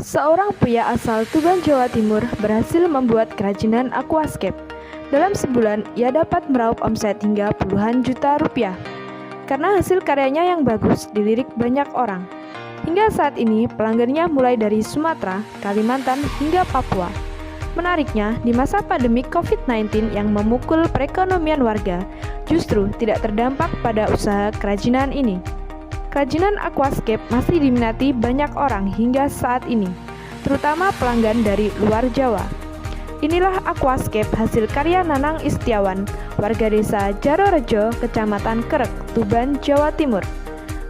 Seorang pria asal Tuban, Jawa Timur berhasil membuat kerajinan aquascape. Dalam sebulan, ia dapat meraup omset hingga puluhan juta rupiah. Karena hasil karyanya yang bagus dilirik banyak orang. Hingga saat ini, pelanggannya mulai dari Sumatera, Kalimantan, hingga Papua. Menariknya, di masa pandemi COVID-19 yang memukul perekonomian warga, justru tidak terdampak pada usaha kerajinan ini. Kerajinan aquascape masih diminati banyak orang hingga saat ini, terutama pelanggan dari luar Jawa. Inilah aquascape hasil karya Nanang Istiawan, warga desa Jarorejo, Kecamatan Kerek, Tuban, Jawa Timur.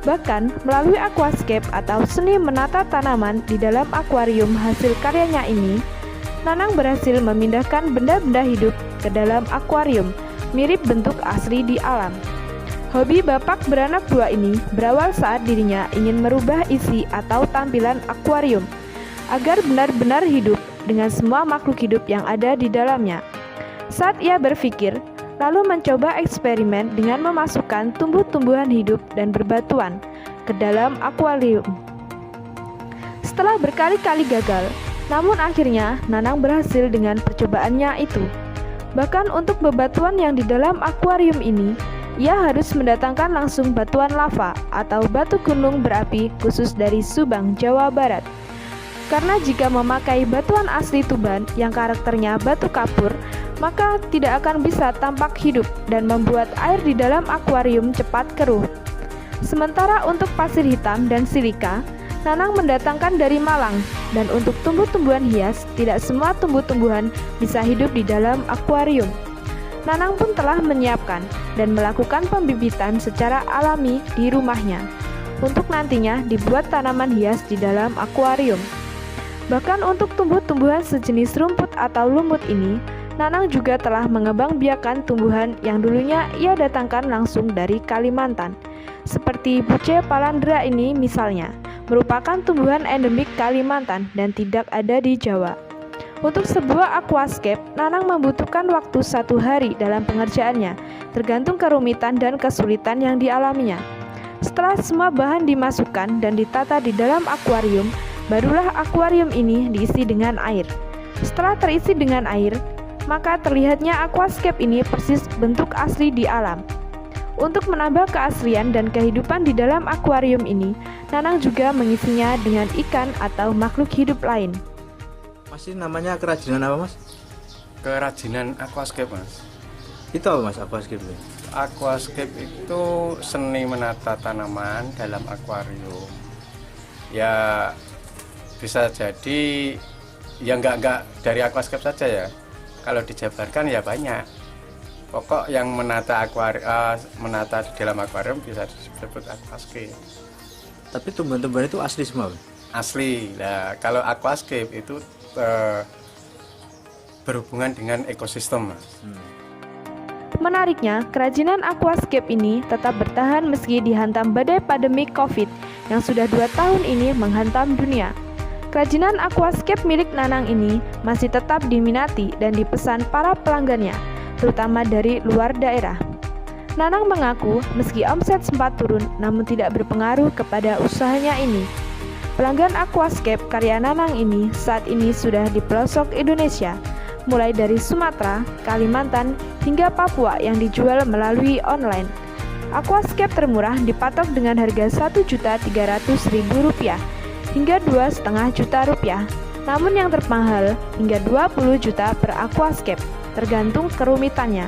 Bahkan, melalui aquascape atau seni menata tanaman di dalam akuarium hasil karyanya ini, Nanang berhasil memindahkan benda-benda hidup ke dalam akuarium, mirip bentuk asli di alam. Hobi bapak beranak dua ini berawal saat dirinya ingin merubah isi atau tampilan akuarium agar benar-benar hidup dengan semua makhluk hidup yang ada di dalamnya. Saat ia berpikir, lalu mencoba eksperimen dengan memasukkan tumbuh-tumbuhan hidup dan berbatuan ke dalam akuarium. Setelah berkali-kali gagal, namun akhirnya Nanang berhasil dengan percobaannya itu. Bahkan untuk bebatuan yang di dalam akuarium ini, ia harus mendatangkan langsung batuan lava atau batu gunung berapi khusus dari Subang, Jawa Barat. Karena jika memakai batuan asli Tuban yang karakternya batu kapur, maka tidak akan bisa tampak hidup dan membuat air di dalam akuarium cepat keruh. Sementara untuk pasir hitam dan silika, Nanang mendatangkan dari Malang, dan untuk tumbuh-tumbuhan hias, tidak semua tumbuh-tumbuhan bisa hidup di dalam akuarium. Nanang pun telah menyiapkan dan melakukan pembibitan secara alami di rumahnya untuk nantinya dibuat tanaman hias di dalam akuarium. Bahkan untuk tumbuh-tumbuhan sejenis rumput atau lumut ini, Nanang juga telah mengembangbiakan tumbuhan yang dulunya ia datangkan langsung dari Kalimantan. Seperti Buce Palandra ini misalnya, merupakan tumbuhan endemik Kalimantan dan tidak ada di Jawa. Untuk sebuah aquascape, Nanang membutuhkan waktu 1 hari dalam pengerjaannya, tergantung kerumitan dan kesulitan yang dialaminya. Setelah semua bahan dimasukkan dan ditata di dalam akuarium, barulah akuarium ini diisi dengan air. Setelah terisi dengan air, maka terlihatnya aquascape ini persis bentuk asli di alam. Untuk menambah keaslian dan kehidupan di dalam akuarium ini, Nanang juga mengisinya dengan ikan atau makhluk hidup lain. Mas, ini namanya kerajinan apa, Mas? Kerajinan aquascape, Mas. Itu apa, Mas, aquascape? Aquascape itu seni menata tanaman dalam akuarium. Ya bisa jadi ya nggak dari aquascape saja ya. Kalau dijabarkan ya banyak. Pokok yang menata menata di dalam akuarium bisa disebut aquascape. Tapi tumbuhan-tumbuhan itu asli semua, Mas? Asli. Nah, kalau aquascape itu berhubungan dengan ekosistem, Mas. Menariknya, kerajinan aquascape ini tetap bertahan meski dihantam badai pandemi COVID yang sudah 2 tahun ini menghantam dunia. Kerajinan aquascape milik Nanang ini masih tetap diminati dan dipesan para pelanggannya, terutama dari luar daerah. Nanang mengaku meski omset sempat turun, namun tidak berpengaruh kepada usahanya ini. Pelanggan aquascape karya Nanang ini saat ini sudah di pelosok Indonesia, mulai dari Sumatera, Kalimantan, hingga Papua yang dijual melalui online. Aquascape termurah dipatok dengan harga Rp1.300.000 hingga Rp2,5 juta, namun yang termahal hingga Rp20 juta per aquascape, tergantung kerumitannya.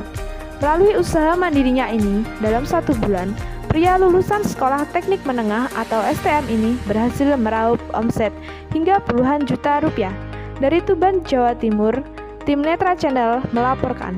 Melalui usaha mandirinya ini, dalam 1 bulan, pria lulusan Sekolah Teknik Menengah atau STM ini berhasil meraup omset hingga puluhan juta rupiah. Dari Tuban, Jawa Timur, tim Netra Channel melaporkan.